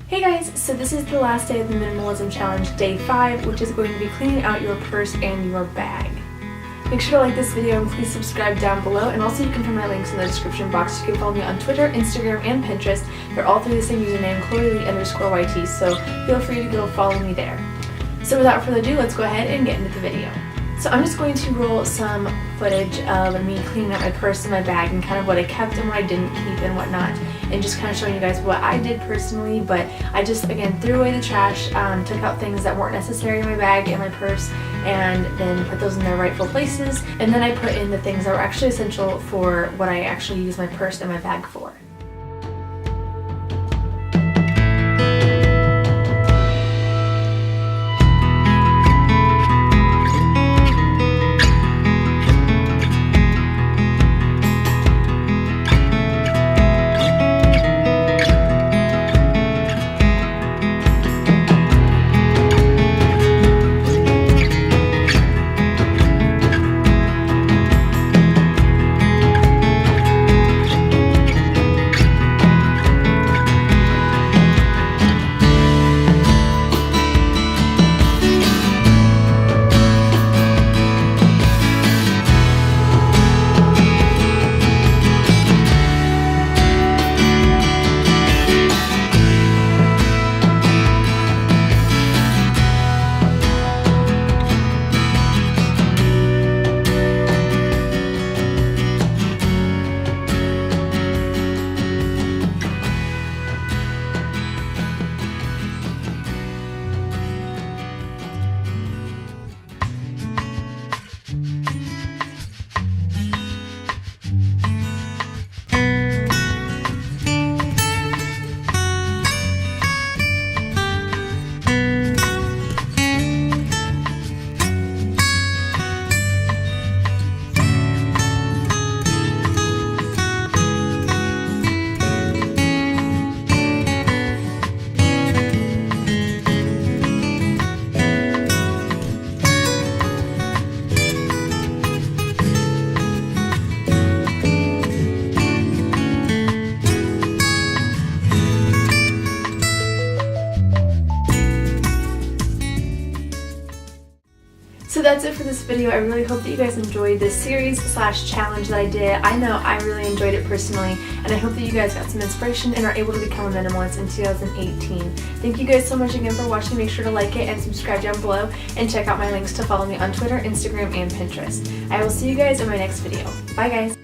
Hey guys, so this is the last day of the Minimalism Challenge, day 5, which is going to be cleaning out your purse and your bag. Make sure to like this video and please subscribe down below, and also you can find my links in the description box. You can follow me on Twitter, Instagram, and Pinterest. They're all through the same username, ChloeLee_YT, so feel free to go follow me there. So without further ado, let's go ahead and get into the video. So I'm just going to roll some footage of me cleaning out my purse and my bag and kind of what I kept and what I didn't keep and whatnot, and just kind of showing you guys what I did personally. But I just, again, threw away the trash, took out things that weren't necessary in my bag and my purse, and then put those in their rightful places, and then I put in the things that were actually essential for what I actually use my purse and my bag for. So that's it for this video. I really hope that you guys enjoyed this series / challenge that I did. I know I really enjoyed it personally, and I hope that you guys got some inspiration and are able to become a minimalist in 2018. Thank you guys so much again for watching. Make sure to like it and subscribe down below, and check out my links to follow me on Twitter, Instagram, and Pinterest. I will see you guys in my next video. Bye guys!